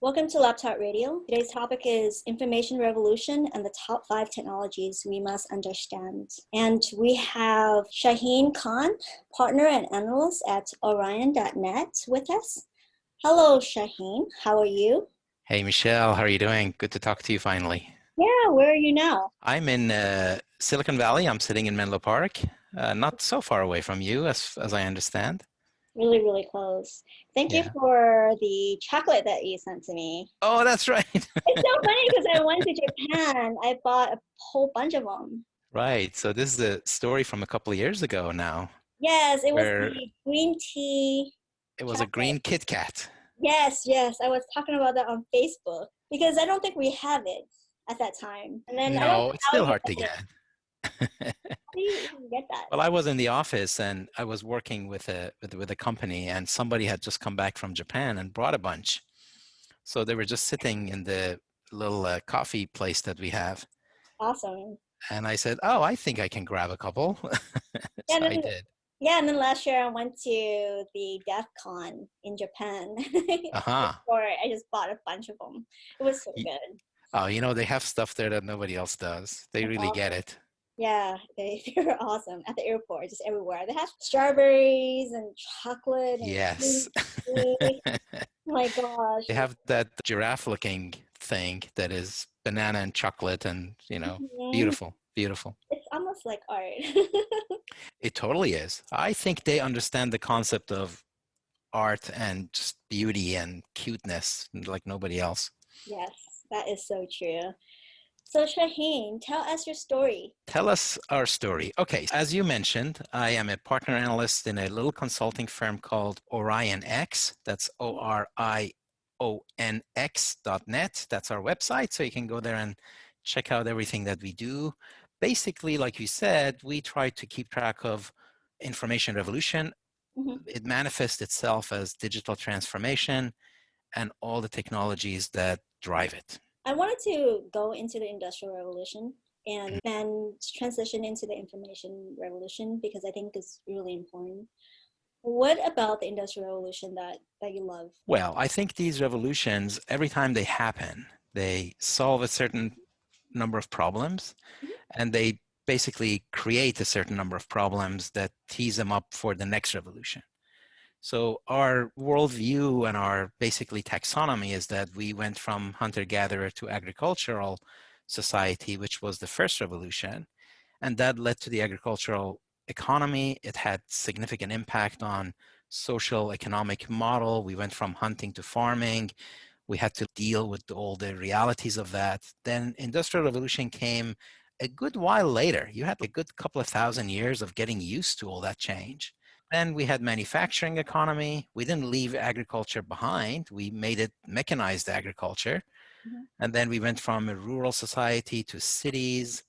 Welcome to Laptop Radio. Today's topic is information revolution and the top 5 technologies we must understand. And we have Shahin Khan, partner and analyst at Orion.net with us. Hello, Shahin. How are you? Hey, Michelle, how are you doing? Good to talk to you finally. Yeah, where are you now? I'm in Silicon Valley. I'm sitting in Menlo Park, not so far away from you, as I understand. Really, really close. Thank you Yeah. for the chocolate that you sent to me. Oh, that's right. It's so funny because I went to Japan. I bought a whole bunch of them. Right. So this is a story from a couple of years ago now, Yes, it was where the green tea it was a chocolate. green Kit Kat. Yes, yes. I was talking about that on Facebook because I don't think we have it at that time. And then I don't No, know it's how still you hard to get it. get. How do you even get that? Well, I was in the office and I was working with a company, and somebody had just come back from Japan and brought a bunch. So they were just sitting in the little coffee place that we have. Awesome. And I said, "Oh, I think I can grab a couple." Yeah, So and I then did. yeah, and then last year I went to the DEF CON in Japan. Uh-huh. Or I just bought a bunch of them. It was so Y- good. Oh, they have stuff there that nobody else does. They It's really get awesome. it. Yeah, they're awesome at the airport, just everywhere. They have strawberries and chocolate and Yes. green tea. Oh my gosh. They have that giraffe-looking thing that is banana and chocolate and, Mhm. beautiful, beautiful. It's almost like art. It totally is. I think they understand the concept of art and just beauty and cuteness like nobody else. Yes, that is so true. So Shaheen, tell us your story. Tell us our story. Okay, as you mentioned, I am a partner analyst in a little consulting firm called Orion X. That's ORIONX.net. That's our website. So you can go there and check out everything that we do. Basically, like you said, we try to keep track of information revolution. Mhm. It manifests itself as digital transformation and all the technologies that drive it. I wanted to go into the Industrial Revolution and then transition into the information revolution because I think it's really important. What about the Industrial Revolution that you love? Well, I think these revolutions, every time they happen, they solve a certain number of problems Mhm. and they basically create a certain number of problems that tease them up for the next revolution. So our worldview and our basically taxonomy is that we went from hunter-gatherer to agricultural society, which was the first revolution, and that led to the agricultural economy. It had significant impact on social economic model. We went from hunting to farming. We had to deal with all the realities of that. Then industrial revolution came a good while later. You had a good couple of thousand years of getting used to all that change. Then we had manufacturing economy. We didn't leave agriculture behind. We made it mechanized agriculture. Mhm. And then we went from a rural society to cities.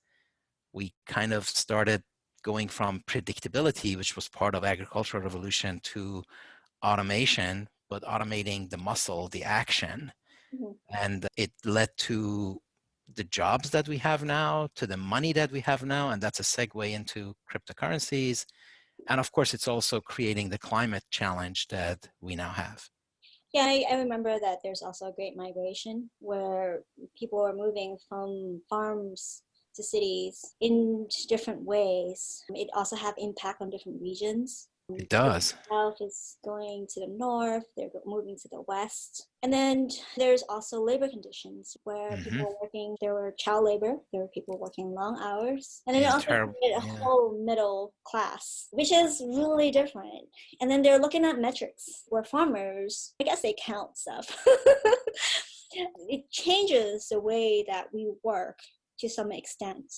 We kind of started going from predictability, which was part of agricultural revolution, to automation, but automating the muscle, the action. Mhm. And it led to the jobs that we have now, to the money that we have now, and that's a segue into cryptocurrencies. And of course, it's also creating the climate challenge that we now have. Yeah, I remember that there's also a great migration where people are moving from farms to cities in different ways. It also have impact on different regions. It The does. south is going to the north, they're moving to the west. And then there's also labor conditions where Mm-hmm. people are working, there were child labor, there were people working long hours. And then it It's also terrible. created a Yeah. whole middle class, which is really different. And then they're looking at metrics where farmers, I guess they count stuff. It changes the way that we work to some extent.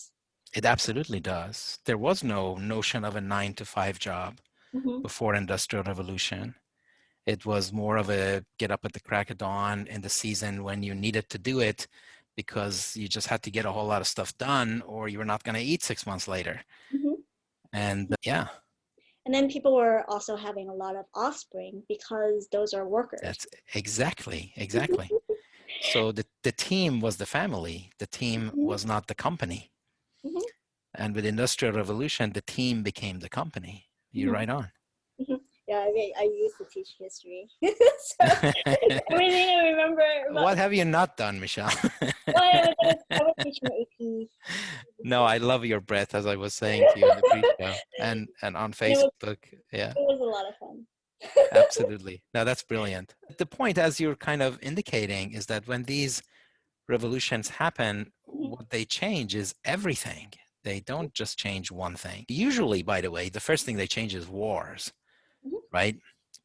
It absolutely does. There was no notion of a 9 to 5 job Mm-hmm. before industrial revolution. It was more of a get up at the crack of dawn in the season when you needed to do it because you just had to get a whole lot of stuff done or you were not going to eat 6 months later. Mm-hmm. And yeah, And then people were also having a lot of offspring because those are workers. that's exactly. So the team was the family. The team Mhm, was not the company. mhm, And with industrial revolution, the team became the company. You're mhm, right on. mhm. Yeah, I used to teach history. So everything I remember about, What have you not done, Michelle? well, I was teaching AP No, before, I love your breath, as I was saying to you in the pre-show and on and Facebook. Yeah, it was a lot of fun. absolutely. No, that's brilliant. The point, as you're kind of indicating, is that when these revolutions happen, Mhm, what they change is everything. They don't just change one thing. Usually, by the way, the first thing they change is wars, mhm, right?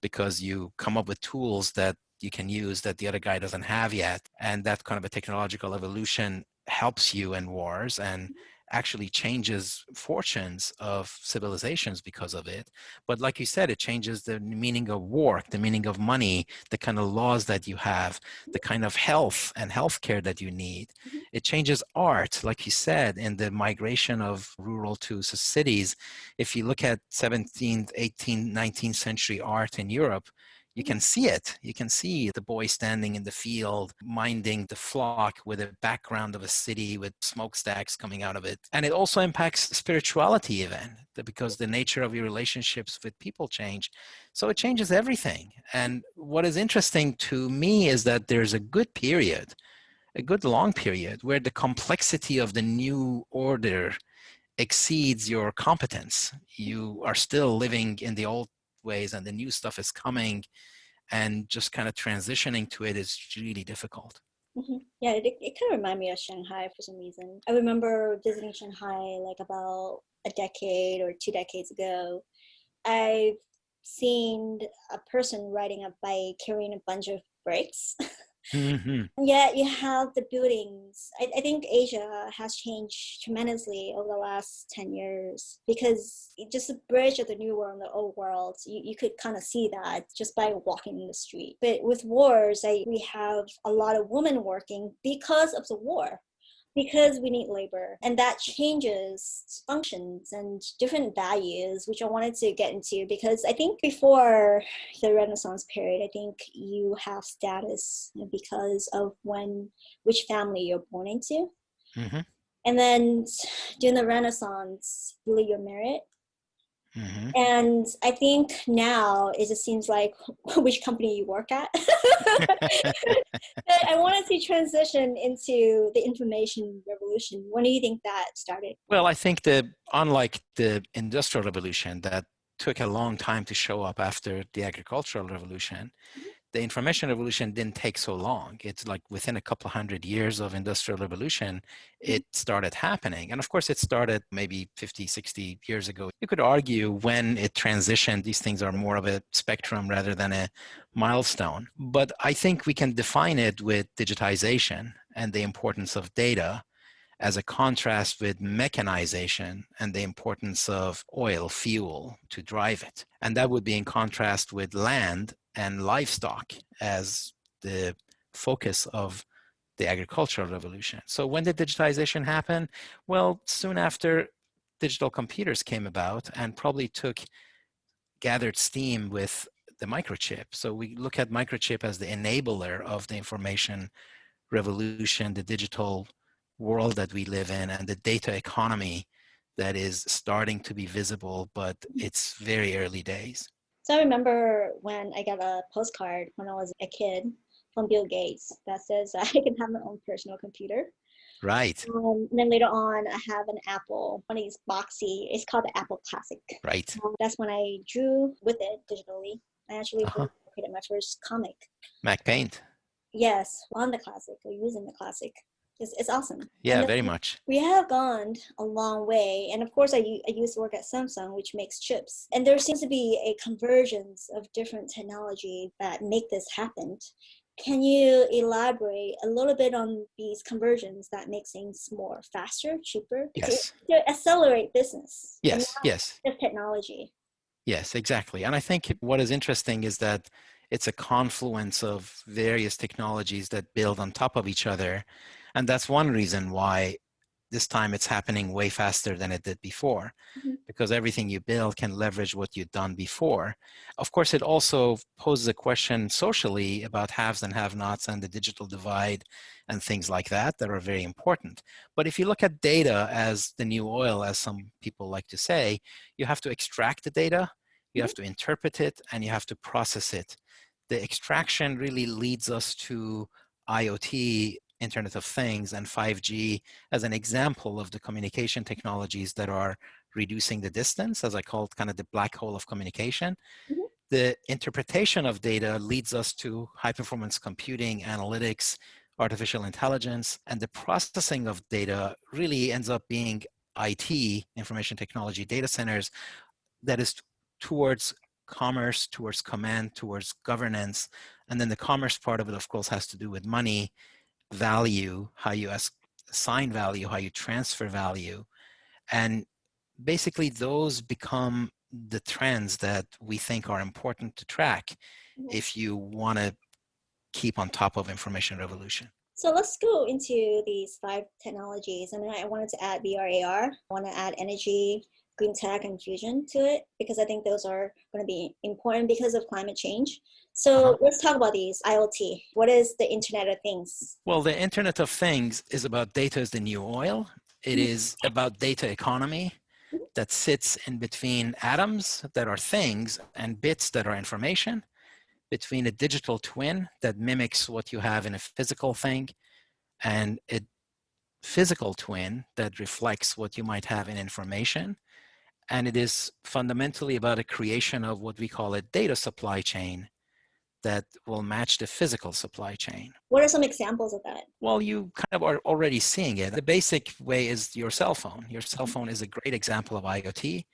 Because you come up with tools that you can use that the other guy doesn't have yet. And that kind of a technological evolution helps you in wars and actually changes fortunes of civilizations because of it. But like you said, it changes the meaning of work, the meaning of money, the kind of laws that you have, the kind of health and healthcare that you need. mhm, It changes art, like you said, in the migration of rural to cities. If you look at 17th, 18th, 19th century art in Europe, you mhm, can see it. You can see the boy standing in the field, minding the flock with a background of a city with smokestacks coming out of it. And it also impacts spirituality even, because the nature of your relationships with people change. So it changes everything. And what is interesting to me is that there's a good period, a good long period, where the complexity of the new order exceeds your competence. You are still living in the old ways and the new stuff is coming, and just kind of transitioning to it is really difficult. mhm. Yeah, it kind of reminded me of Shanghai for some reason. I remember visiting Shanghai like about a decade or 2 decades ago. I've seen a person riding a bike carrying a bunch of bricks. Mm-hmm. Yeah, you have the buildings. I think Asia has changed tremendously over the last 10 years because just the bridge of the new world and the old world, you could kind of see that just by walking in the street. But with wars, we have a lot of women working because of the war, because we need labor, and that changes functions and different values, which I wanted to get into because I think before the Renaissance period, I think you have status because of which family you're born into, Mm-hmm. and then during the Renaissance you're married. Mm-hmm. And I think now it just seems like which company you work at. But I wanted to transition into the information revolution. When do you think that started? Well, I think that unlike the Industrial Revolution that took a long time to show up after the Agricultural Revolution, the information revolution didn't take so long. It's like within a couple of 100 years of industrial revolution, Mhm. it started happening. And of course, it started maybe 50, 60 years ago. You could argue when it transitioned, these things are more of a spectrum rather than a milestone. But I think we can define it with digitization and the importance of data as a contrast with mechanization and the importance of oil, fuel to drive it. And that would be in contrast with land and livestock as the focus of the agricultural revolution. So when did digitization happen? Well, soon after digital computers came about and probably gathered steam with the microchip. So we look at microchip as the enabler of the information revolution, the digital world that we live in, and the data economy that is starting to be visible, but it's very early days. So I remember when I got a postcard when I was a kid from Bill Gates that says I can have my own personal computer. Right, And then later on, I have an Apple, one of these boxy. It's called the Apple Classic. right. That's when I drew with it digitally. I actually Uh-huh. created my first comic. Mac Paint. Yes, on the Classic or using the Classic. It's awesome. Yeah, And very much. we have gone a long way. And of course, I used to work at Samsung, which makes chips. And there seems to be a convergence of different technology that make this happen. Can you elaborate a little bit on these conversions that make things more faster, cheaper, Yes, to accelerate business and yes, not yes, just technology? yes, exactly. And I think what is interesting is that it's a confluence of various technologies that build on top of each other. And that's one reason why this time it's happening way faster than it did before, Mhm. because everything you build can leverage what you've done before. Of course, it also poses a question socially about haves and have-nots and the digital divide and things like that are very important. But if you look at data as the new oil, as some people like to say, you have to extract the data, You have to interpret it and you have to process it. The extraction really leads us to IoT, Internet of Things, and 5G as an example of the communication technologies that are reducing the distance, as I call it, kind of the black hole of communication. Mhm. The interpretation of data leads us to high performance computing, analytics, artificial intelligence, and the processing of data really ends up being IT, information technology data centers, that is towards commerce, towards command, towards governance. And then the commerce part of it, of course, has to do with money, value, how you assign value, how you transfer value. And basically those become the trends that we think are important to track Mhm. if you want to keep on top of information revolution. So let's go into these five technologies. And then I wanted to add VRAR. I want to add energy, green tech, and fusion to it because I think those are going to be important because of climate change. So let's talk about these. IoT. What is the Internet of Things? Well, the Internet of Things is about data is the new oil. It Mhm. is about data economy that sits in between atoms that are things and bits that are information, between a digital twin that mimics what you have in a physical thing and a physical twin that reflects what you might have in information. And it is fundamentally about a creation of what we call a data supply chain that will match the physical supply chain. What are some examples of that? Well, you kind of are already seeing it. The basic way is your cell phone. Your cell phone is a great example of IoT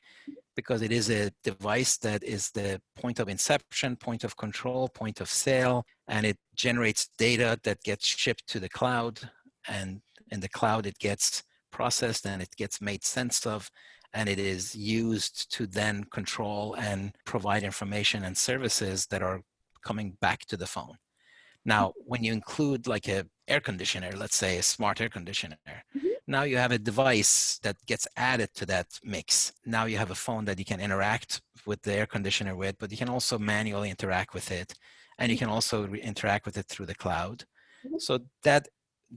because it is a device that is the point of inception, point of control, point of sale, and it generates data that gets shipped to the cloud. And in the cloud, it gets processed and it gets made sense of, and it is used to then control and provide information and services that are coming back to the phone. Now, when you include like a air conditioner, let's say a smart air conditioner, Mhm. now you have a device that gets added to that mix. Now you have a phone that you can interact with the air conditioner with, but you can also manually interact with it. And you can also interact with it through the cloud. Mhm. So that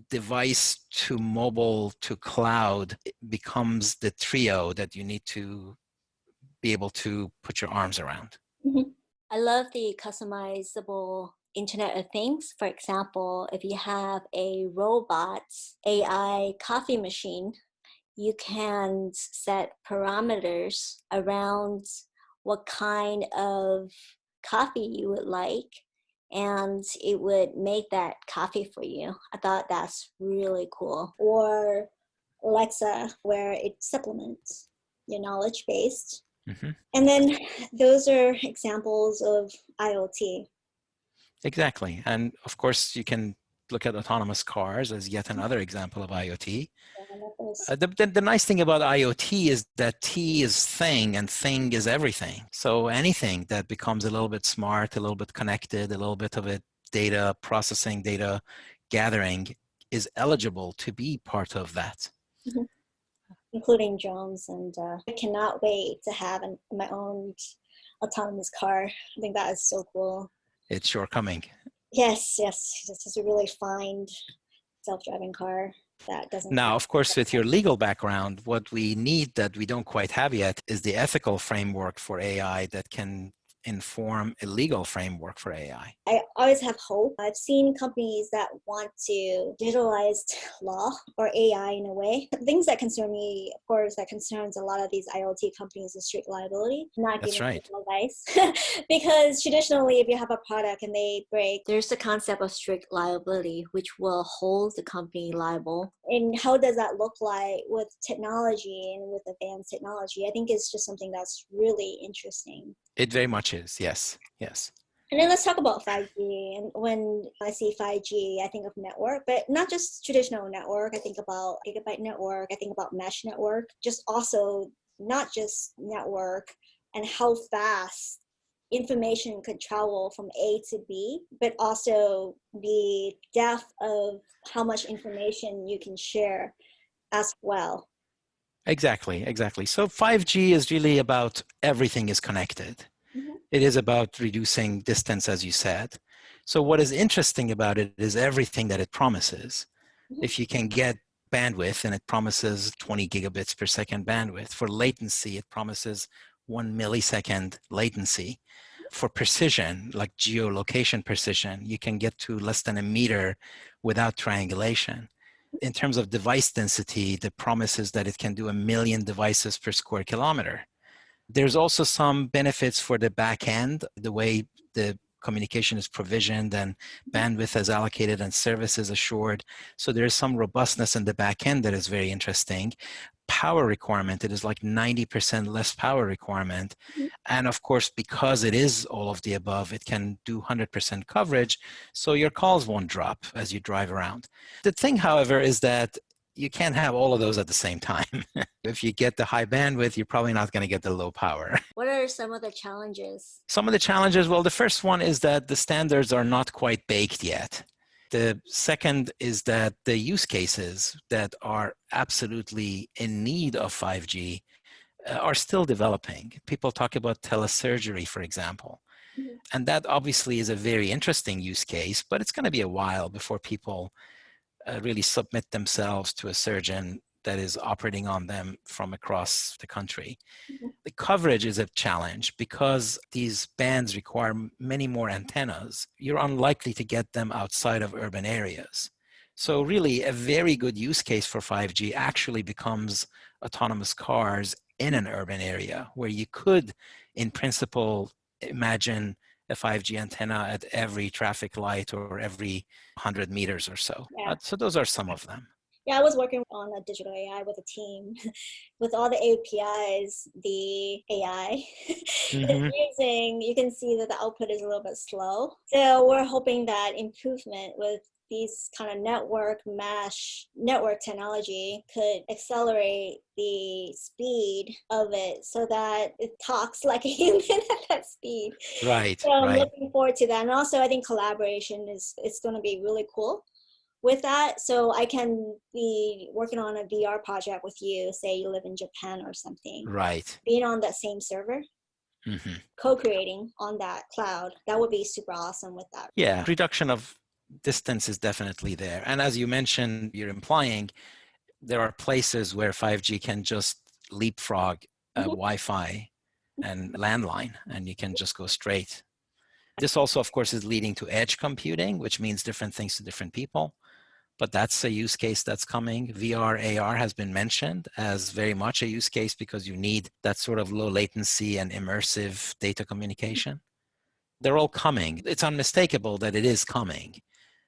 device to mobile to cloud becomes the trio that you need to be able to put your arms around. Mhm. I love the customizable Internet of Things. For example, if you have a robot AI coffee machine, you can set parameters around what kind of coffee you would like, and it would make that coffee for you. I thought that's really cool. Or Alexa, where it supplements your knowledge based. Mm-hmm. And then those are examples of IoT. Exactly. And of course, you can look at autonomous cars as yet another example of IoT. The nice thing about IoT is that T is thing and thing is everything. So anything that becomes a little bit smart, a little bit connected, a little bit of a data processing, data gathering is eligible to be part of that. Mhm. Including drones. And I cannot wait to have my own autonomous car. I think that is so cool. It's sure coming. Yes, yes. This is a really fine self-driving car that doesn't Now, have. of course, with your legal background, what we need that we don't quite have yet is the ethical framework for AI that can inform a legal framework for AI. I always have hope. I've seen companies that want to digitalize law or AI in a way. Things that concern me, of course, that concerns a lot of these IoT companies is strict liability, not That's giving right. people advice. Because traditionally, if you have a product and they break, there's the concept of strict liability, which will hold the company liable. And how does that look like with technology and with advanced technology? I think it's just something that's really interesting. It very much is. Yes. Yes. And then let's talk about 5G. And when I see 5G, I think of network, but not just traditional network. I think about gigabyte network. I think about mesh network. Just also not just network and how fast information could travel from A to B, but also the depth of how much information you can share as well. Exactly. Exactly. So 5G is really about everything is connected. Mhm. It is about reducing distance, as you said. So what is interesting about it is everything that it promises. Mhm. If you can get bandwidth and it promises 20 gigabits per second bandwidth, for latency, it promises 1 millisecond latency. For precision, like geolocation precision, you can get to less than a meter without triangulation. In terms of device density, the promise is that it can do 1 million devices per square kilometer. There's also some benefits for the back end, the way the communication is provisioned and bandwidth is allocated and service is assured. So there's some robustness in the back end that is very interesting. Power requirement, it is like 90% less power requirement. And of course, because it is all of the above, it can do 100% coverage, so your calls won't drop as you drive around. The thing, however, is that you can't have all of those at the same time. If you get the high bandwidth, you're probably not going to get the low power. What are some of the challenges? Some of the challenges, well, the first one is that the standards are not quite baked yet. The second is that the use cases that are absolutely in need of 5G are still developing. People talk about telesurgery, for example. Mm-hmm. And that obviously is a very interesting use case, but it's going to be a while before people really submit themselves to a surgeon that is operating on them from across the country. Mm-hmm. The coverage is a challenge because these bands require many more antennas. You're unlikely to get them outside of urban areas. So really, a very good use case for 5G actually becomes autonomous cars in an urban area where you could, in principle, imagine a 5G antenna at every traffic light or every 100 meters or so. Yeah. So those are some of them. Yeah, I was working on a digital AI with a team. With all the APIs, the AI is using, you can see that the output is a little bit slow. So we're hoping that improvement with these kind of network technology could accelerate the speed of it so that it talks like a human at that speed. Right. So I'm looking forward to that. And also I think collaboration is going to be really cool with that. So I can be working on a VR project with you, say you live in Japan or something. Right. Being on that same server. Mm-hmm. Co-creating on that cloud, that would be super awesome with that. Yeah, reduction of distance is definitely there. And as you mentioned, you're implying there are places where 5G can just leapfrog Wi-Fi and landline, and you can just go straight. This also, of course, is leading to edge computing, which means different things to different people. But that's a use case that's coming. VR, AR has been mentioned as very much a use case because you need that sort of low latency and immersive data communication. They're all coming. It's unmistakable that it is coming,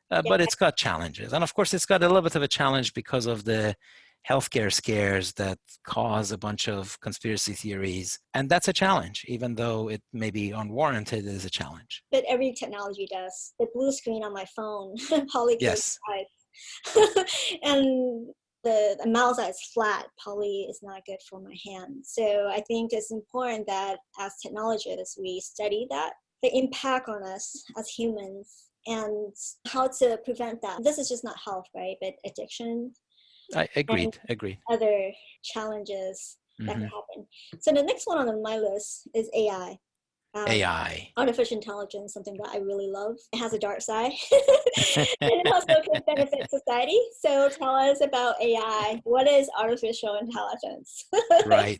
but it's got challenges. And of course, it's got a little bit of a challenge because of the healthcare scares that cause a bunch of conspiracy theories. And that's a challenge, even though it may be unwarranted, it is a challenge. But every technology does. The blue screen on my phone, polygon yes. And the mouse that's flat probably is not good for my hand. So I think it's important that as technologists, we study that, the impact on us as humans and how to prevent that. This is just not health, right? But addiction. I agreed. Other challenges that can happen. So the next one on my list is AI. AI. Artificial intelligence, something that I really love. It has a dark side. And it also can benefit society. So tell us about AI. What is artificial intelligence? Right.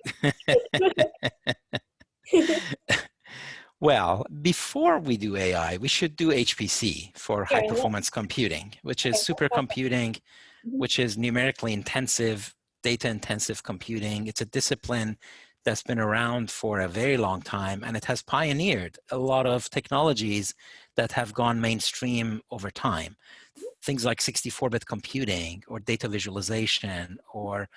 Well, before we do AI, we should do HPC for high performance computing, which is supercomputing, which is numerically intensive, data intensive computing. It's a discipline that's been around for a very long time, and it has pioneered a lot of technologies that have gone mainstream over time. Things like 64-bit computing or data visualization or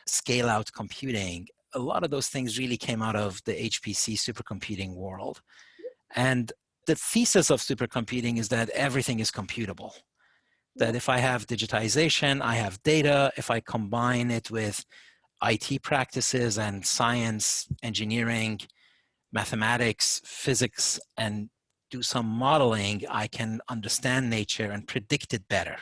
scale-out computing. A lot of those things really came out of the HPC supercomputing world. And the thesis of supercomputing is that everything is computable. That if I have digitization, I have data. If I combine it with IT practices and science, engineering, mathematics, physics, and do some modeling, I can understand nature and predict it better.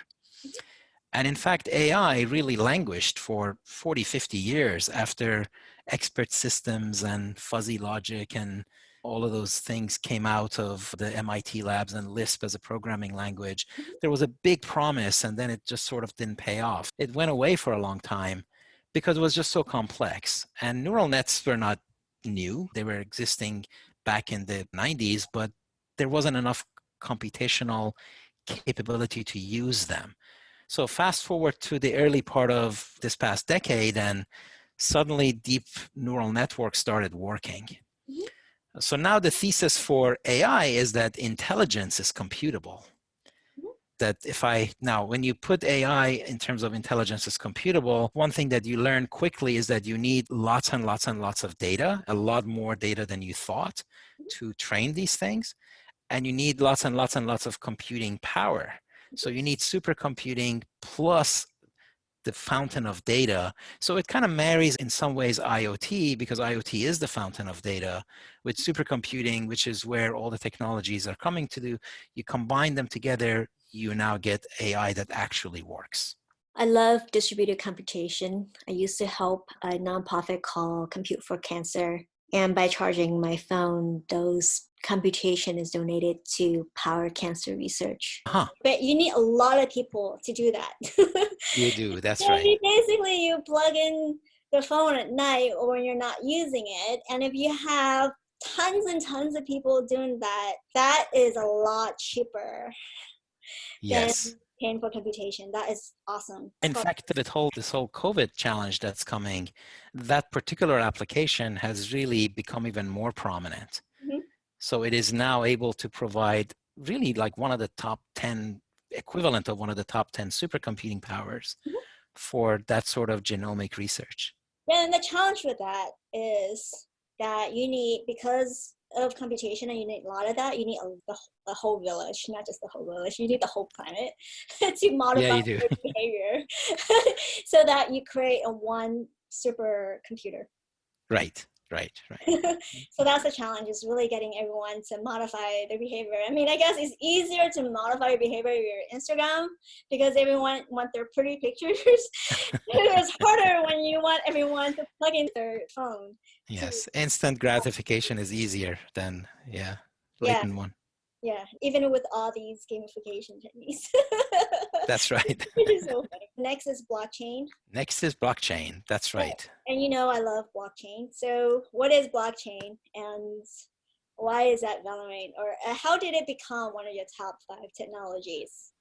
And in fact, AI really languished for 40, 50 years after expert systems and fuzzy logic and all of those things came out of the MIT labs and Lisp as a programming language. There was a big promise, and then it just sort of didn't pay off. It went away for a long time because it was just so complex. And neural nets were not new. They were existing back in the 90s, but there wasn't enough computational capability to use them. So fast forward to the early part of this past decade, and suddenly deep neural networks started working. Mhm. So now the thesis for AI is that intelligence is computable. Mhm. That when you put AI in terms of intelligence is computable, one thing that you learn quickly is that you need lots and lots and lots of data, a lot more data than you thought to train these things. And you need lots and lots and lots of computing power. So you need supercomputing plus the fountain of data. So it kind of marries in some ways IoT, because IoT is the fountain of data, with supercomputing, which is where all the technologies are coming to do. You combine them together, you now get AI that actually works. I love distributed computation. I used to help a nonprofit called Compute for Cancer. And by charging my phone, those computation is donated to power cancer research. Huh, But you need a lot of people to do that. you do, that's So right. you plug in the phone at night or when you're not using it. And if you have tons and tons of people doing that, that is a lot cheaper than Yes. paying for computation. That is awesome. In fact, this whole COVID challenge that's coming, that particular application has really become even more prominent. Mhm. So it is now able to provide really like one of the top 10, equivalent of one of the top 10 supercomputing powers Mhm. for that sort of genomic research. Then the challenge with that is that you need, because of computation and you need a lot of that, you need the whole village, not just the whole village, you need the whole planet to Yeah, modify you do. your behavior so that you create a one supercomputer. Right, right, right. So that's the challenge, is really getting everyone to modify their behavior. I mean, I guess it's easier to modify your behavior your Instagram because everyone want their pretty pictures. It's harder when you want everyone to plug in their phone to, Yes, instant gratification is easier than, yeah, latent one. yeah, even with all these gamification techniques. That's right. Which is so funny. Next is blockchain. Next is blockchain. That's right. And you know I love blockchain. So what is blockchain and why is that relevant? Or how did it become one of your top 5 technologies?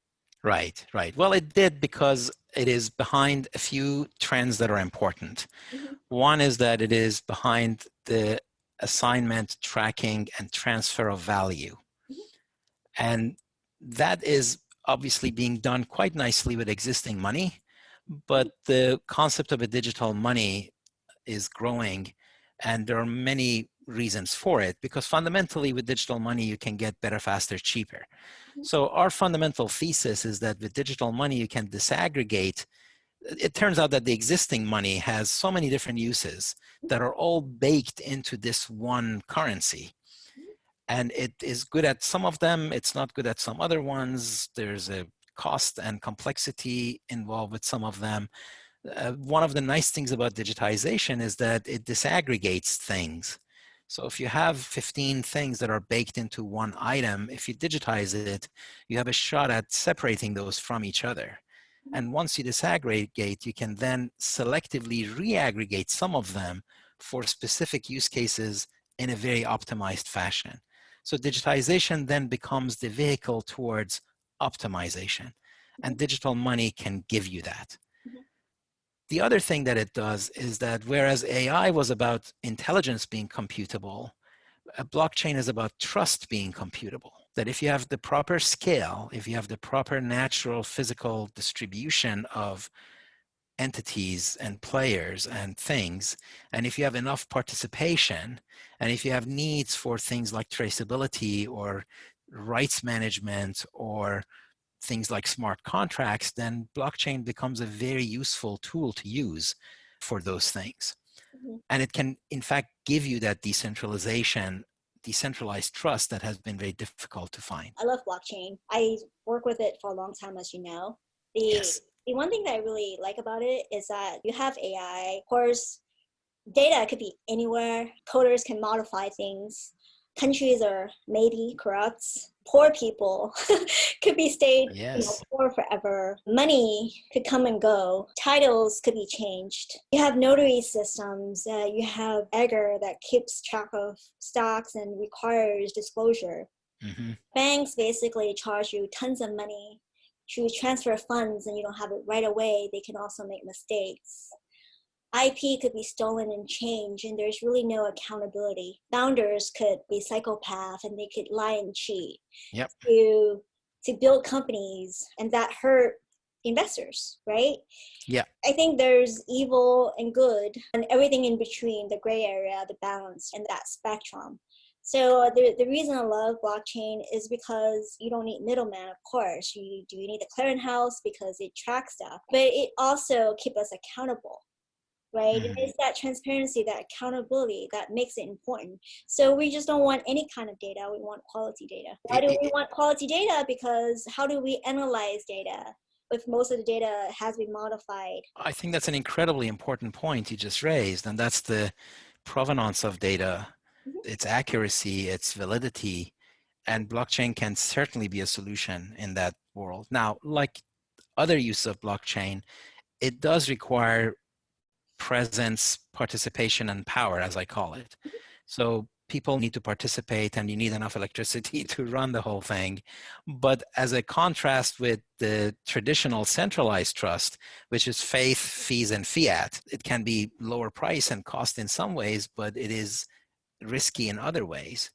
Right, right. Well, it did because it is behind a few trends that are important. Mhm. One is that it is behind the assignment, tracking, and transfer of value. Mhm. And that is obviously being done quite nicely with existing money, but the concept of a digital money is growing, and there are many reasons for it, because fundamentally with digital money you can get better, faster, cheaper. Mhm. So our fundamental thesis is that with digital money you can disaggregate. It turns out that the existing money has so many different uses that are all baked into this one currency, and it is good at some of them, it's not good at some other ones. There's a cost and complexity involved with some of them. One of the nice things about digitization is that it disaggregates things. So if you have 15 things that are baked into one item, if you digitize it, you have a shot at separating those from each other. And once you disaggregate, you can then selectively reaggregate some of them for specific use cases in a very optimized fashion. So digitization then becomes the vehicle towards optimization, and digital money can give you that. Mhm. The other thing that it does is that whereas AI was about intelligence being computable, a blockchain is about trust being computable. That if you have the proper scale, if you have the proper natural physical distribution of entities and players and things, and if you have enough participation, and if you have needs for things like traceability or rights management or things like smart contracts, then blockchain becomes a very useful tool to use for those things. Mhm. And it can, in fact, give you that decentralization, decentralized trust that has been very difficult to find. I love blockchain. I work with it for a long time, as you know. The Yes. the one thing that I really like about it is that you have AI. Of course, data could be anywhere. Coders can modify things. Countries are maybe corrupt. Poor people could be stayed, Yes. poor forever. Money could come and go. Titles could be changed. You have notary systems. You have Egger that keeps track of stocks and requires disclosure. Mm-hmm. Banks basically charge you tons of money to transfer funds and you don't have it right away. They can also make mistakes. IP could be stolen and changed, and there's really no accountability. Founders could be psychopaths and they could lie and cheat Yep. to build companies, and that hurt investors, right? Yeah. I think there's evil and good and everything in between, the gray area, the balance, and that spectrum. So the reason I love blockchain is because you don't need middleman, of course. You need a clearinghouse because it tracks stuff, but it also keeps us accountable, right? Mm-hmm. It's that transparency, that accountability that makes it important. So we just don't want any kind of data. We want quality data. Why do we want quality data? Because how do we analyze data if most of the data has been modified? I think that's an incredibly important point you just raised, and that's the provenance of data, its accuracy, its validity, and blockchain can certainly be a solution in that world. Now, like other use of blockchain, it does require presence, participation, and power, as I call it. So people need to participate and you need enough electricity to run the whole thing. But as a contrast with the traditional centralized trust, which is faith, fees, and fiat, it can be lower price and cost in some ways, but it is risky in other ways.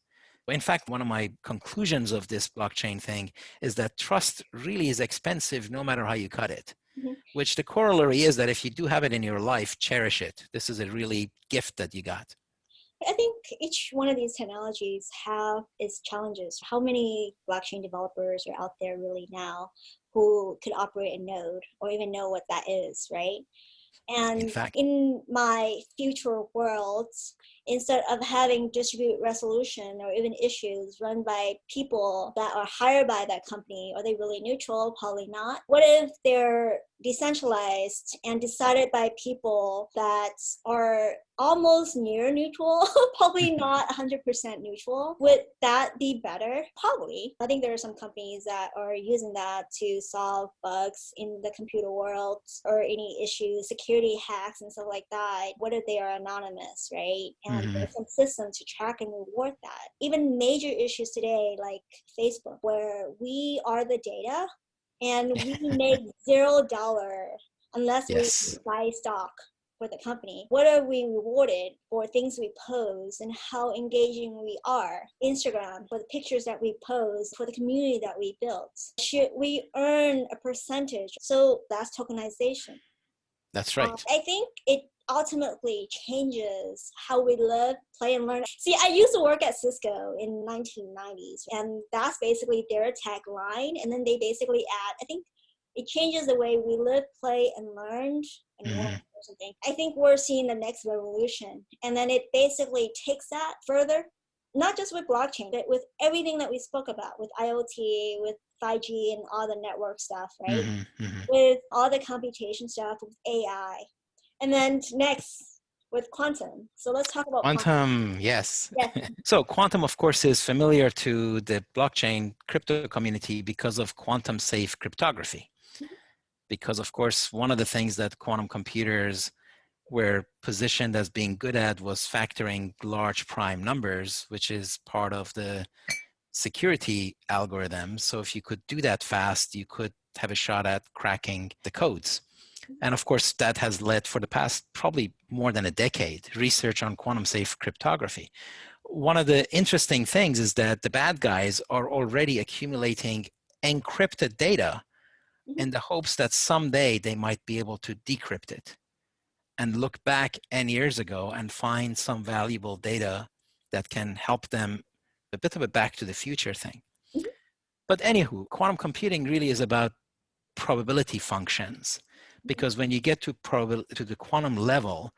In fact, one of my conclusions of this blockchain thing is that trust really is expensive no matter how you cut it. Mm-hmm. Which the corollary is that if you do have it in your life, cherish it. This is a really gift that you got. I think each one of these technologies have its challenges. How many blockchain developers are out there really now who could operate a node or even know what that is, right? In And fact, in my future worlds, instead of having distributed resolution or even issues run by people that are hired by that company, are they really neutral? Probably not. What if they're decentralized and decided by people that are almost near neutral, probably not 100% neutral? Would that be better? Probably. I think there are some companies that are using that to solve bugs in the computer world or any issues, security hacks and stuff like that. What if they are anonymous, right? And there's some systems to track and reward that. Even major issues today like Facebook, where we are the data and we make $0 unless we yes, buy stock for the company. What are we rewarded for things we post and how engaging we are? Instagram, for the pictures that we post, for the community that we built. Should we earn a percentage? So that's tokenization. that's right. I think it ultimately changes how we live, play, and learn. See, I used to work at Cisco in 1990s, and that's basically their tagline. And then they basically add, I think it changes the way we live, play, and learn and work or something. I think we're seeing the next revolution. And then it basically takes that further, not just with blockchain, but with everything that we spoke about, with IoT, with 5G and all the network stuff, right? With all the computation stuff, with AI. And then next with quantum. So let's talk about quantum. Quantum, yes. Yes. So quantum, of course, is familiar to the blockchain crypto community because of quantum safe cryptography. Because, of course, one of the things that quantum computers were positioned as being good at was factoring large prime numbers, which is part of the security algorithm. So if you could do that fast, you could have a shot at cracking the codes. And of course, that has led for the past probably more than a decade, research on quantum safe cryptography. One of the interesting things is that the bad guys are already accumulating encrypted data in the hopes that someday they might be able to decrypt it and look back N years ago and find some valuable data that can help them, a bit of a back to the future thing. But anywho, quantum computing really is about probability functions, because when you get to the quantum level,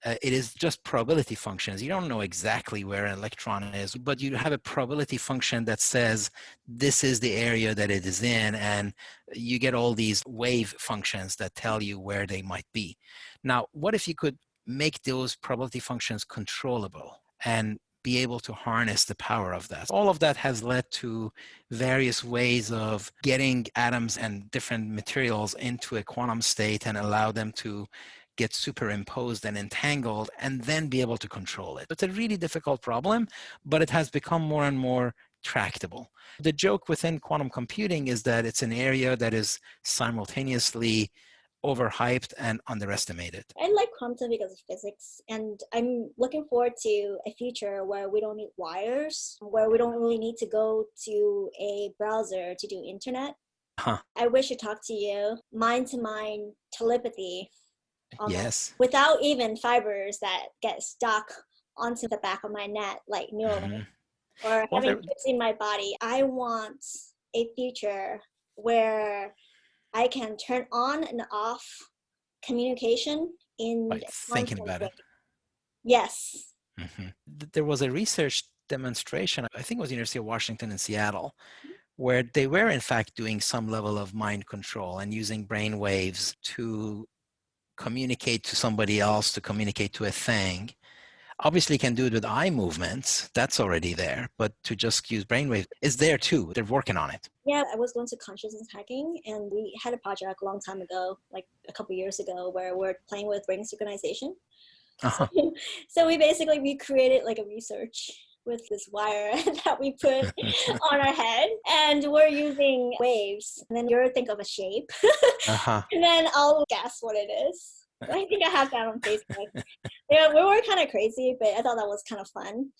it is just probability functions. You don't know exactly where an electron is, but you have a probability function that says this is the area that it is in, and you get all these wave functions that tell you where they might be. Now, what if you could make those probability functions controllable and be able to harness the power of that. All of that has led to various ways of getting atoms and different materials into a quantum state and allow them to get superimposed and entangled and then be able to control it. It's a really difficult problem, but it has become more and more tractable. The joke within quantum computing is that it's an area that is simultaneously overhyped and underestimated. I like quantum because of physics, and I'm looking forward to a future where we don't need wires, where we don't really need to go to a browser to do internet. Huh. I wish to talk to you, mind-to-mind telepathy, almost, Yes. without even fibers that get stuck onto the back of my neck, like Neuralink, or Well, having chips in my body. I want a future where I can turn on and off communication in like a thinking constant about way. it. Yes. There was a research demonstration, I think it was University of Washington in Seattle, where they were in fact doing some level of mind control and using brain waves to communicate to somebody else, to communicate to a thing. Obviously can do it with eye movements, that's already there, but to just use brainwave is there too. They're working on it. Yeah, I was going to consciousness hacking, and we had a project a long time ago, like a couple years ago, where we're playing with brain synchronization. So, Uh-huh. so we created like a research with this wire that we put on our head, and we're using waves. And then you'll think of a shape, Uh-huh. and then I'll guess what it is. I think I have that on Facebook. Yeah, we were kind of crazy, but I thought that was kind of fun.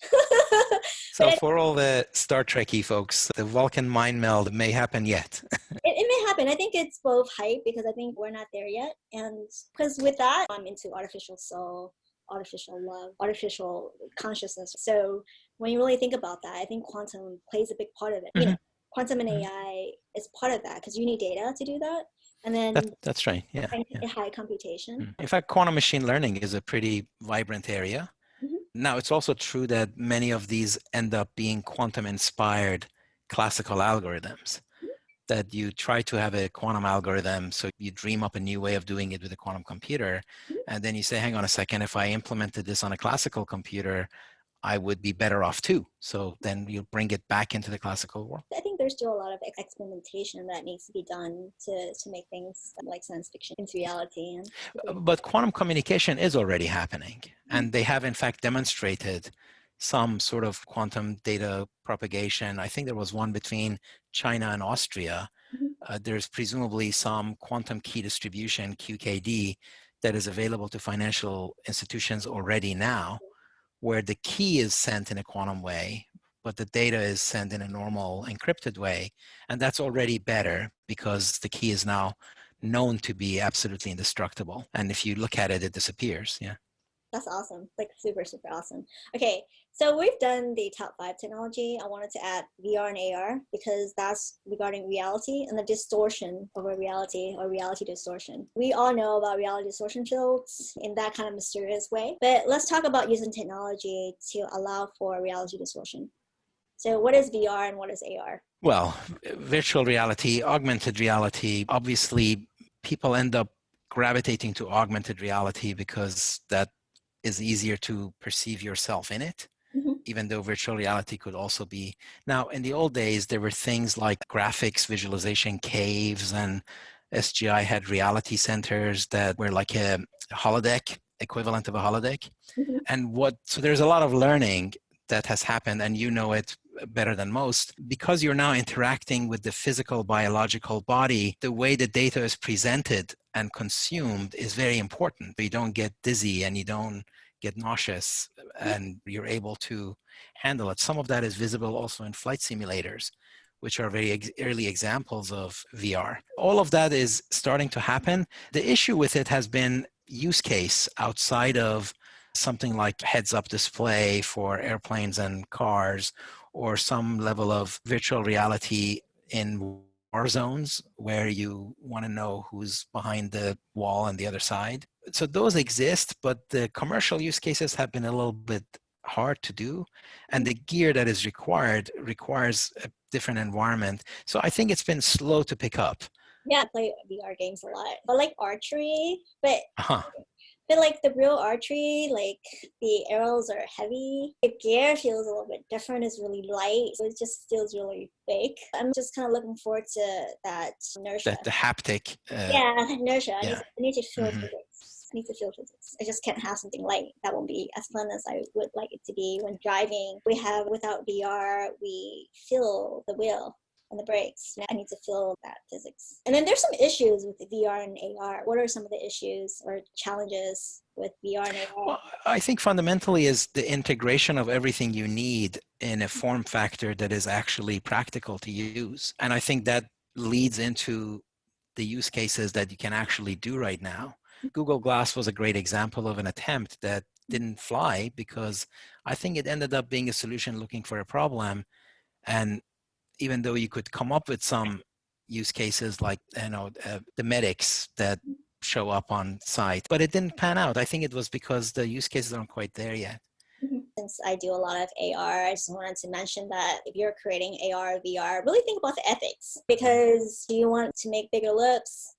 So for all the Star Trekky folks, the Vulcan mind meld may happen yet. It may happen. I think it's both hype because I think we're not there yet. And because with that, I'm into artificial soul, artificial love, artificial consciousness. So when you really think about that, I think quantum plays a big part of it. You know, quantum and AI is part of that because you need data to do that. And then That's right. Yeah. high computation. In fact, quantum machine learning is a pretty vibrant area. Mhm. Now, it's also true that many of these end up being quantum inspired classical algorithms. That you try to have a quantum algorithm, so you dream up a new way of doing it with a quantum computer, and then you say, hang on a second, if I implemented this on a classical computer, I would be better off too. So then you bring it back into the classical world. I think there's still a lot of experimentation that needs to be done to make things like science fiction into reality. But quantum communication is already happening, and they have in fact demonstrated some sort of quantum data propagation. I think there was one between China and Austria. There's presumably some quantum key distribution, QKD, that is available to financial institutions already now, where the key is sent in a quantum way, but the data is sent in a normal encrypted way. And that's already better because the key is now known to be absolutely indestructible. And if you look at it, it disappears. Yeah. That's awesome. Like super, super awesome. Okay, so we've done the top 5 technology. I wanted to add VR and AR because that's regarding reality and the distortion of a reality or reality distortion. We all know about reality distortion fields in that kind of mysterious way, but let's talk about using technology to allow for reality distortion. So what is VR and what is AR? Well, virtual reality, augmented reality, obviously people end up gravitating to augmented reality because that is easier to perceive yourself in it, even though virtual reality could also be. Now, in the old days, there were things like graphics, visualization caves, and SGI had reality centers that were like a holodeck, equivalent of a holodeck. So there's a lot of learning that has happened, and you know it better than most. Because you're now interacting with the physical biological body, the way the data is presented and consumed is very important. You don't get dizzy and you don't get nauseous, and you're able to handle it. Some of that is visible also in flight simulators, which are very early examples of VR. All of that is starting to happen. The issue with it has been use case outside of something like heads-up display for airplanes and cars, or some level of virtual reality in war zones where you want to know who's behind the wall on the other side. So those exist, but the commercial use cases have been a little bit hard to do, and the gear that is required requires a different environment. So I think it's been slow to pick up. Yeah, I play VR games a lot. I like archery, but Uh-huh. But like the real archery, like the arrows are heavy. The gear feels a little bit different. It's really light. So it just feels really fake. I'm just kind of looking forward to that inertia. The haptic. Yeah, inertia. Yeah. I need to feel physics. I need to feel physics. I just can't have something light. That won't be as fun as I would like it to be. When driving, without VR, we feel the wheel and the brakes. I need to feel that physics. And then there's some issues with VR and AR. What are some of the issues or challenges with VR and AR? Well, I think fundamentally is the integration of everything you need in a form factor that is actually practical to use. And I think that leads into the use cases that you can actually do right now. Google Glass was a great example of an attempt that didn't fly because I think it ended up being a solution looking for a problem. And even though you could come up with some use cases like the medics that show up on site, but it didn't pan out. I think it was because the use cases aren't quite there yet. Since I do a lot of AR, I just wanted to mention that if you're creating AR, VR, really think about the ethics, because you want to make bigger lips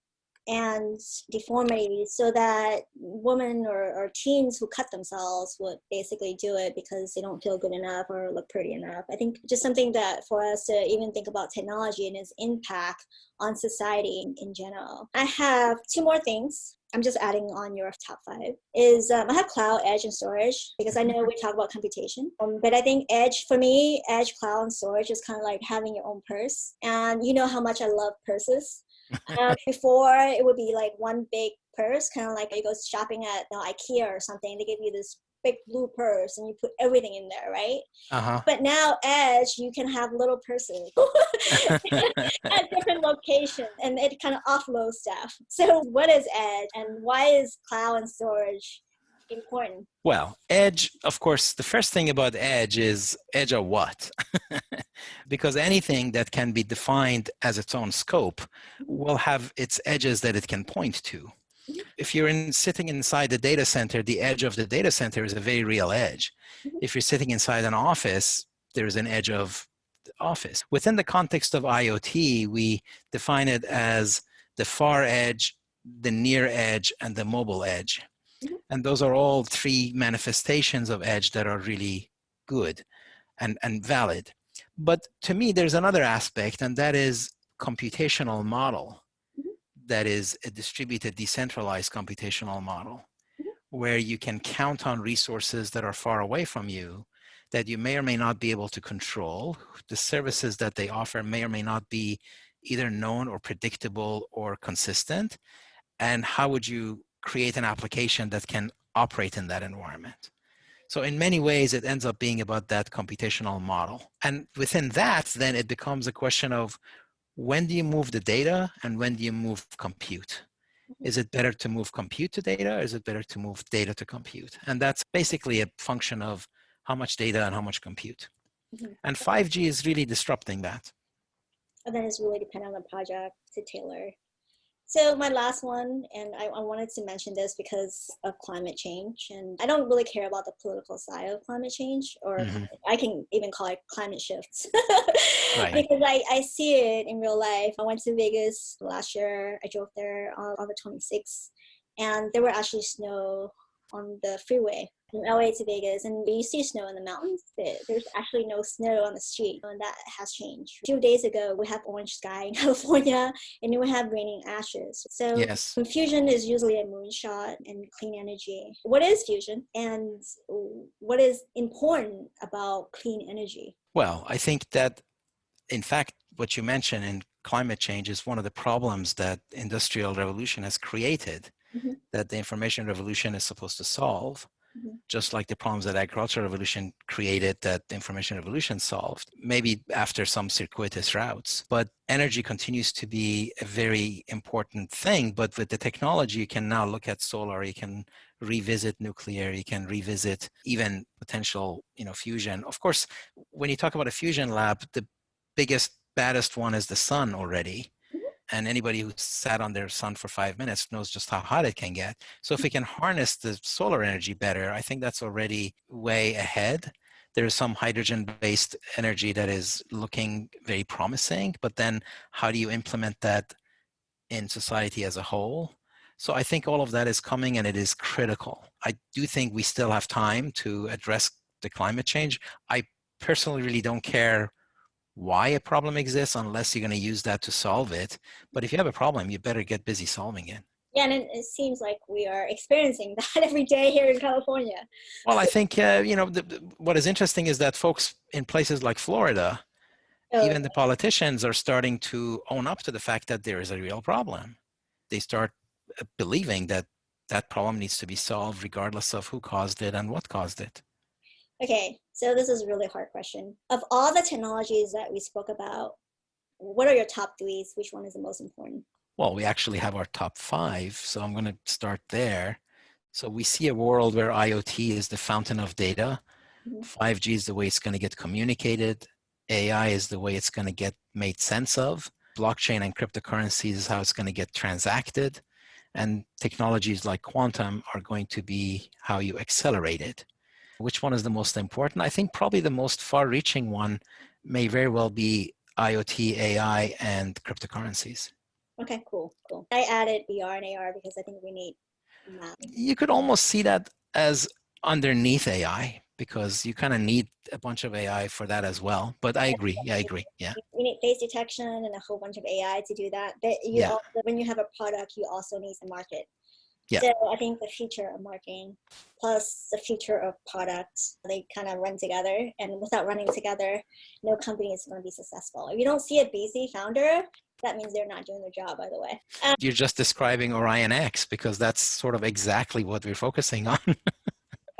and deformities so that women or teens who cut themselves would basically do it because they don't feel good enough or look pretty enough. I think just something that for us to even think about technology and its impact on society in general. I have two more things. I'm just adding on your top 5 is I have cloud, edge, and storage because I know we talk about computation. But I think edge, for me, edge, cloud, and storage is kind of like having your own purse. And you know how much I love purses. Before, it would be like one big purse, kind of like you go shopping at IKEA or something. They give you this big blue purse and you put everything in there, right? Uh-huh. But now Edge, you can have little purses at different locations, and it kind of offloads stuff. So what is Edge, and why is cloud and storage important? Well, edge, of course, the first thing about edge is edge of what? Because anything that can be defined as its own scope will have its edges that it can point to. If you're sitting inside the data center, the edge of the data center is a very real edge. If you're sitting inside an office, there's an edge of the office. Within the context of IoT, we define it as the far edge, the near edge, and the mobile edge. And those are all 3 manifestations of edge that are really good and valid. But to me, there's another aspect, and that is computational model. That is a distributed, decentralized computational model where you can count on resources that are far away from you that you may or may not be able to control. The services that they offer may or may not be either known or predictable or consistent. And how would you create an application that can operate in that environment? So in many ways, it ends up being about that computational model. And within that, then it becomes a question of when do you move the data and when do you move compute? Is it better to move compute to data, or is it better to move data to compute? And that's basically a function of how much data and how much compute. And 5G is really disrupting that. And then it's really dependent on the project to tailor. So my last one, and I wanted to mention this because of climate change, and I don't really care about the political side of climate change, or I can even call it climate shifts, Right. because I see it in real life. I went to Vegas last year. I drove there on the 26th, and there were actually snow on the freeway from LA to Vegas, and you see snow in the mountains. There's actually no snow on the street, and that has changed. A few days ago, we have orange sky in California, and we have raining ashes. So yes. Fusion is usually a moonshot in clean energy. What is fusion, and what is important about clean energy? Well, I think that, in fact, what you mentioned in climate change is one of the problems that industrial revolution has created, that the information revolution is supposed to solve. Just like the problems that agricultural revolution created that the information revolution solved, maybe after some circuitous routes. But energy continues to be a very important thing. But with the technology, you can now look at solar, you can revisit nuclear, you can revisit even potential, fusion. Of course, when you talk about a fusion lab, the biggest, baddest one is the sun already. And anybody who sat on their sun for 5 minutes knows just how hot it can get. So if we can harness the solar energy better, I think that's already way ahead. There's some hydrogen-based energy that is looking very promising, but then how do you implement that in society as a whole? So I think all of that is coming and it is critical. I do think we still have time to address the climate change. I personally really don't care why a problem exists unless you're going to use that to solve it. But if you have a problem, you better get busy solving it. Yeah, and it seems like we are experiencing that every day here in California. Well, I think, what is interesting is that folks in places like Florida, So, even the politicians are starting to own up to the fact that there is a real problem. They start believing that that problem needs to be solved regardless of who caused it and what caused it. okay, so this is a really hard question. Of all the technologies that we spoke about, what are your top threes? Which one is the most important? Well, we actually have our top five, so I'm going to start there. So we see a world where IoT is the fountain of data. Mhm. 5G is the way it's going to get communicated. AI is the way it's going to get made sense of. Blockchain and cryptocurrencies is how it's going to get transacted. And technologies like quantum are going to be how you accelerate it. Which one is the most important? I think probably the most far-reaching one may very well be IoT, AI, and cryptocurrencies. Okay, cool, cool. I added VR and AR because I think we need that. You could almost see that as underneath AI because you kind of need a bunch of AI for that as well. But I agree. Yeah, I agree. Yeah. We need face detection and a whole bunch of AI to do that. But you Yeah. also, when you have a product, you also need to market. Yeah. So I think the future of marketing plus the future of products, they kind of run together. And without running together, no company is going to be successful. If you don't see a busy founder, that means they're not doing their job, by the way. You're just describing Orion X because that's sort of exactly what we're focusing on.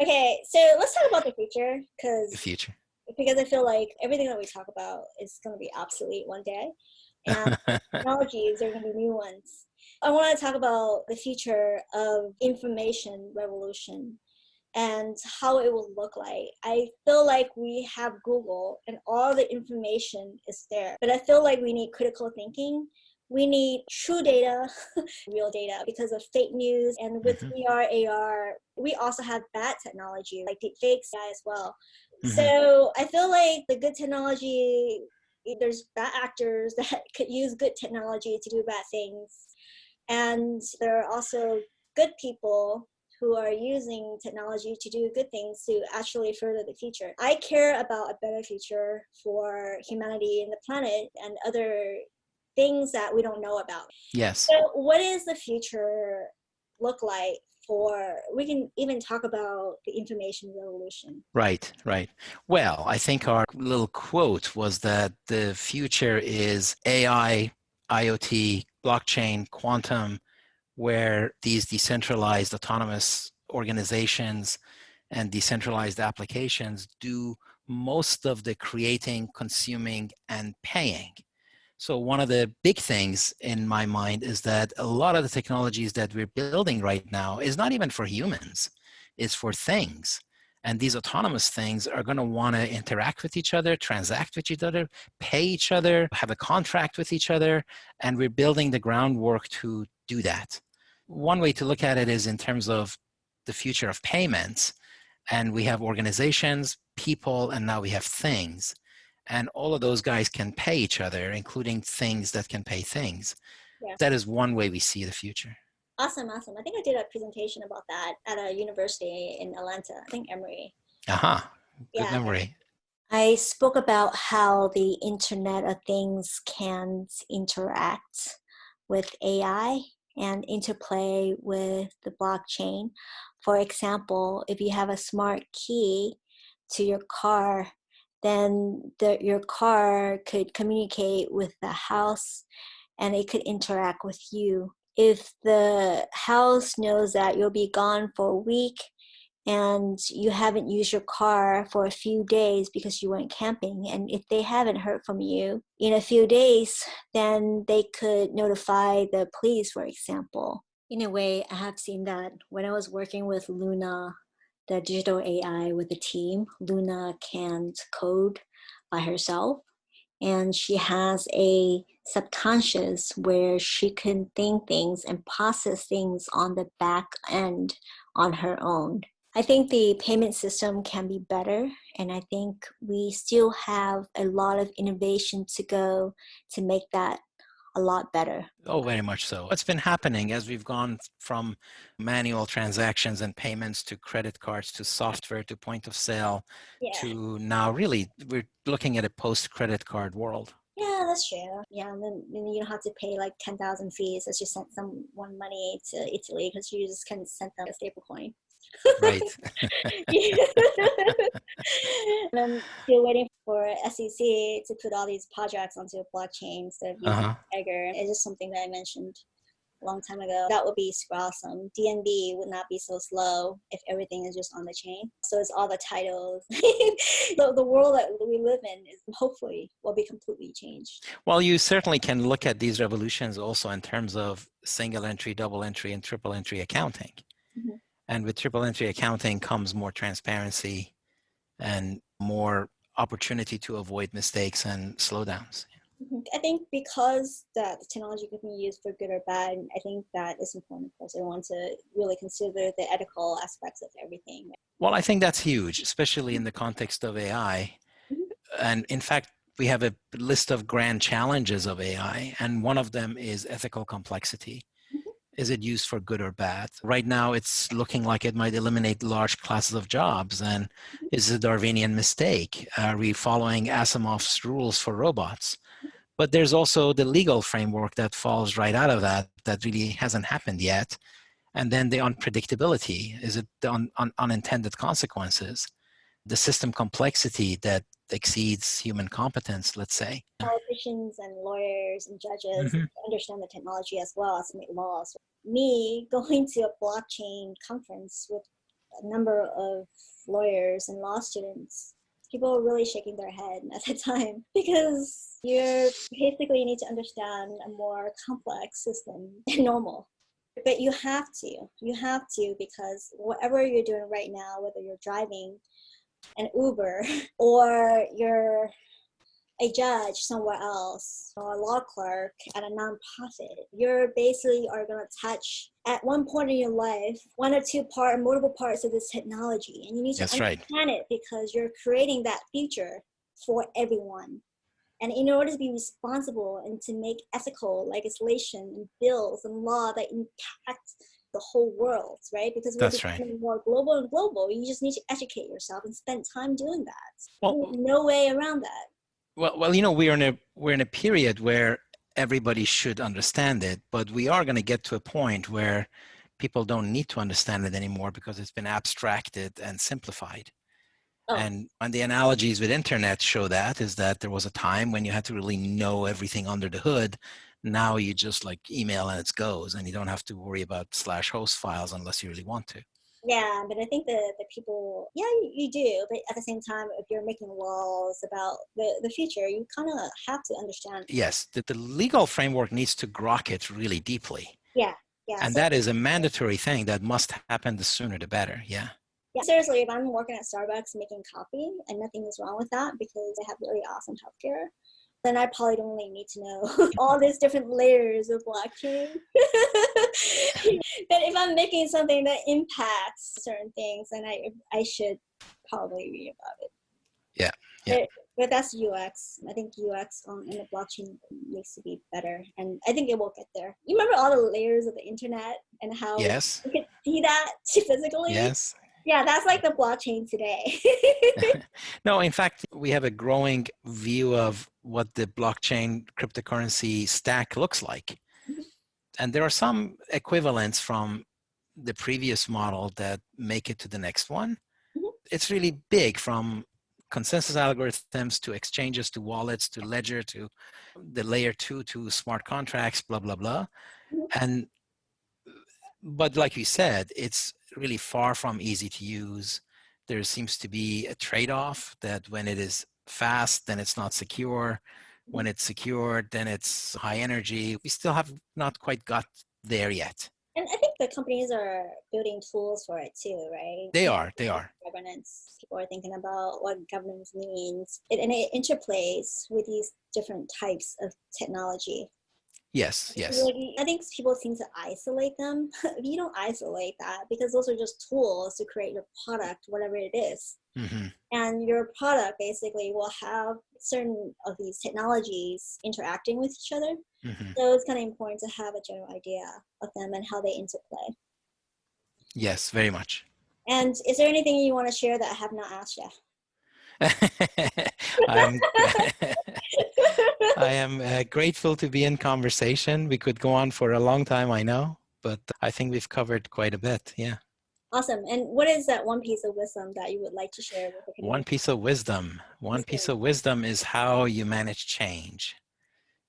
Okay, so let's talk about the future The because future. I feel like everything that we talk about is going to be obsolete one day, and technologies there are going to be new ones. I want to talk about the future of information revolution and how it will look like. I feel like we have Google and all the information is there, but I feel like we need critical thinking. We need true data, real data, because of fake news. And with Hmm. VR, AR, we also have bad technology like deepfakes as well. Hmm. So I feel like the good technology, there's bad actors that could use good technology to do bad things. And there are also good people who are using technology to do good things to actually further the future. I care about a better future for humanity and the planet and other things that we don't know about. Yes. So, what is the future look like for? We can even talk about the information revolution. Right, right. Well, I think our little quote was that the future is AI, IoT, blockchain, quantum, where these decentralized autonomous organizations and decentralized applications do most of the creating, consuming, and paying. So one of the big things in my mind is that a lot of the technologies that we're building right now is not even for humans, it's for things. And these autonomous things are going to want to interact with each other, transact with each other, pay each other, have a contract with each other, and we're building the groundwork to do that. One way to look at it is in terms of the future of payments. And we have organizations, people, and now we have things. And all of those guys can pay each other, including things that can pay things. Yeah. That is one way we see the future. Awesome, awesome. I think I did a presentation about that at a university in Atlanta. I think Emory. Aha, good Yeah. memory. I spoke about how the Internet of Things can interact with AI and interplay with the blockchain. For example, if you have a smart key to your car, then your car could communicate with the house and it could interact with you. If the house knows that you'll be gone for a week and you haven't used your car for a few days because you went camping, and if they haven't heard from you in a few days, then they could notify the police, for example. In a way, I have seen that when I was working with Luna, the digital AI with the team. Luna can't code by herself, and she has a subconscious where she can think things and process things on the back end on her own. I think the payment system can be better, and I think we still have a lot of innovation to go to make that a lot better. Oh, very much so. What's been happening as we've gone from manual transactions and payments to credit cards to software to point of sale Yeah. to now really we're looking at a post-credit card world. Yeah, that's true. Yeah, and then you don't have to pay like 10,000 fees as you sent someone money to Italy because you just kind of sent them a stable coin. Right. Yeah. And then still waiting for SEC to put all these projects onto a blockchain instead of using Uh-huh. Egger. It's just something that I mentioned a long time ago. That would be super awesome. DNB would not be so slow if everything is just on the chain. So it's all the titles. The world that we live in is hopefully will be completely changed. Well, you certainly can look at these revolutions also in terms of single entry, double entry, and triple entry accounting. Mm-hmm. And with triple entry accounting comes more transparency and more opportunity to avoid mistakes and slowdowns. I think because that the technology can be used for good or bad, I think that is important for everyone to really consider the ethical aspects of everything. Well, I think that's huge, especially in the context of AI. Mm-hmm. And in fact, we have a list of grand challenges of AI, and one of them is ethical complexity. Is it used for good or bad? Right now, it's looking like it might eliminate large classes of jobs. And is it a Darwinian mistake? Are we following Asimov's rules for robots? But there's also the legal framework that falls right out of that, that really hasn't happened yet. And then the unpredictability. Is it the unintended consequences? The system complexity that exceeds human competence, let's say. Politicians and lawyers and judges Mm-hmm. understand the technology as well as make laws. Me going to a blockchain conference with a number of lawyers and law students, people were really shaking their head at the time because you basically need to understand a more complex system than normal. But you have to because whatever you're doing right now, whether you're driving an Uber or you're a judge somewhere else or a law clerk at a nonprofit, you're basically are going to touch at one point in your life one or two multiple parts of this technology, and you need to That's right. understand it because you're creating that future for everyone. And in order to be responsible and to make ethical legislation and bills and law that impact the whole world, right? Because we're That's right. becoming more global and global. You just need to educate yourself and spend time doing that. Well, There's no way around that. well, we're in a period where everybody should understand it, but we are going to get to a point where people don't need to understand it anymore because it's been abstracted and simplified. Oh, And the analogies with internet show that is that there was a time when you had to really know everything under the hood. Now you just like email and it goes, and you don't have to worry about /host files unless you really want to. yeah, but I think the people, yeah, you do. But at the same time, if you're making laws about the future, you kind of have to understand. Yes, that the legal framework needs to grok it really deeply. Yeah, yeah. And So that is a mandatory thing that must happen. The sooner the better. Yeah. yeah, seriously, if I'm working at Starbucks making coffee and nothing is wrong with that because they have really awesome healthcare, then I probably don't really need to know all these different layers of blockchain. But if I'm making something that impacts certain things, then I should probably read about it. Yeah. Yeah. But that's UX. I think UX in the blockchain needs to be better, and I think it will get there. You remember all the layers of the internet and how Yes. we could see that physically? Yes. Yeah, that's like the blockchain today. No, in fact, we have a growing view of what the blockchain cryptocurrency stack looks like. And there are some equivalents from the previous model that make it to the next one. It's really big, from consensus algorithms to exchanges to wallets to ledger to the layer 2 to smart contracts, blah, blah, blah. And but like you said, it's really far from easy to use. There seems to be a trade-off that when it is fast, then it's not secure. When it's secure, then it's high energy. We still have not quite got there yet. And I think the companies are building tools for it too, right? They are. Governance. People are thinking about what governance means. And it interplays with these different types of technology. Yes, yes. Like, I think people seem to isolate them. You don't isolate that because those are just tools to create your product, whatever it is. Hmm. And your product basically will have certain of these technologies interacting with each other. Hmm. So it's kind of important to have a general idea of them and how they interplay. Yes, very much. And is there anything you want to share that I have not asked yet? I'm I am grateful to be in conversation. We could go on for a long time, I know, but I think we've covered quite a bit. Yeah. Awesome. And what is that one piece of wisdom that you would like to share with the One community? piece of wisdom. One piece Wisdom. of wisdom is how you manage change.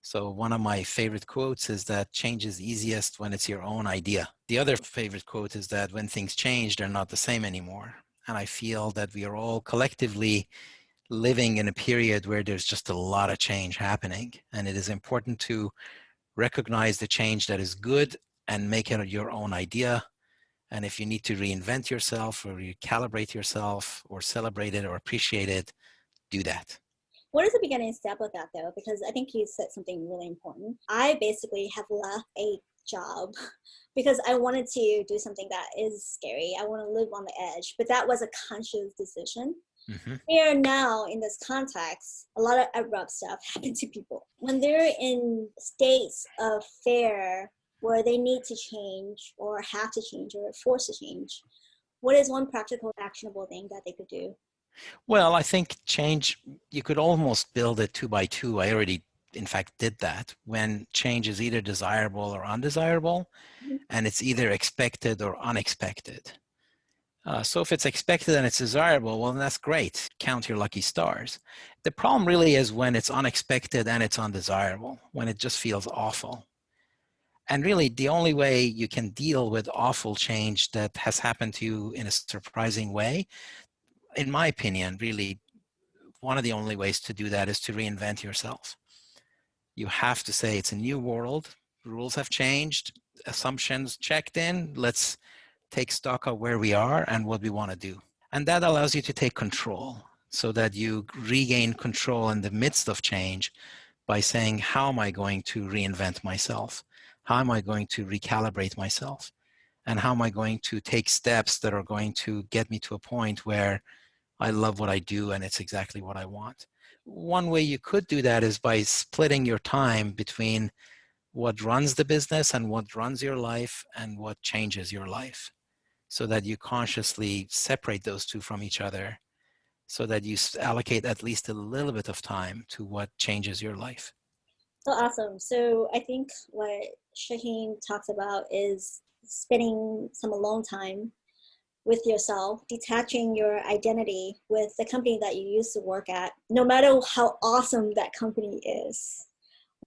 So one of my favorite quotes is that change is easiest when it's your own idea. The other favorite quote is that when things change, they're not the same anymore. And I feel that we are all collectively living in a period where there's just a lot of change happening. And it is important to recognize the change that is good and make it your own idea. And if you need to reinvent yourself or recalibrate yourself or celebrate it or appreciate it, do that. What is the beginning step with that though? Because I think you said something really important. I basically have left a job because I wanted to do something that is scary. I want to live on the edge, but that was a conscious decision. Mm-hmm. Here now in this context, a lot of abrupt stuff happen to people when they're in states of fear where they need to change or have to change or forced to change. What is one practical, actionable thing that they could do? Well, I think change, you could almost build it two by two. I already, in fact, did that when change is either desirable or undesirable, Mhm. and it's either expected or unexpected. So if it's expected and it's desirable, well, then that's great. Count your lucky stars. The problem really is when it's unexpected and it's undesirable, when it just feels awful. And really, the only way you can deal with awful change that has happened to you in a surprising way, in my opinion, really, one of the only ways to do that is to reinvent yourself. You have to say it's a new world, rules have changed, assumptions checked in, let's take stock of where we are and what we want to do. And that allows you to take control so that you regain control in the midst of change by saying, how am I going to reinvent myself? How am I going to recalibrate myself? And how am I going to take steps that are going to get me to a point where I love what I do and it's exactly what I want? One way you could do that is by splitting your time between what runs the business and what runs your life and what changes your life, so that you consciously separate those two from each other, so that you allocate at least a little bit of time to what changes your life. So awesome. So I think what Shaheen talks about is spending some alone time with yourself, detaching your identity with the company that you used to work at, no matter how awesome that company is.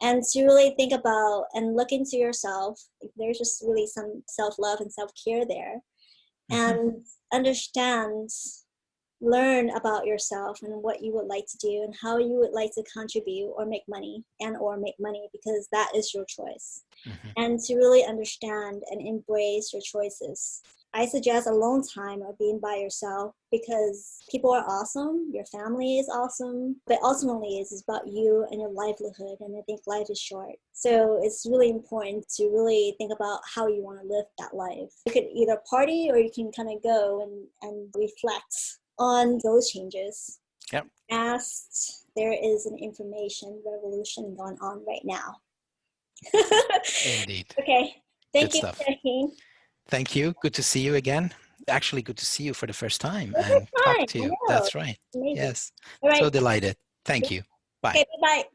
And to really think about and look into yourself, there's just really some self love and self care there, Mm-hmm. and understand, learn about yourself and what you would like to do and how you would like to contribute or make money because that is your choice, Mm-hmm. and to really understand and embrace your choices. I suggest alone time or being by yourself because people are awesome, your family is awesome, but ultimately it's about you and your livelihood. And I think life is short. So it's really important to really think about how you want to live that life. You could either party or you can kind of go and reflect on those changes. Yep. As there is an information revolution going on right now. Indeed. Okay. Good Thank you, stuff. Shaheen. Thank you. Good to see you again. Actually, good to see you for the first time This is and talk fine. to I you. know. That's right. Amazing. Yes. All right. So delighted. Thank you. Bye. Okay, bye-bye.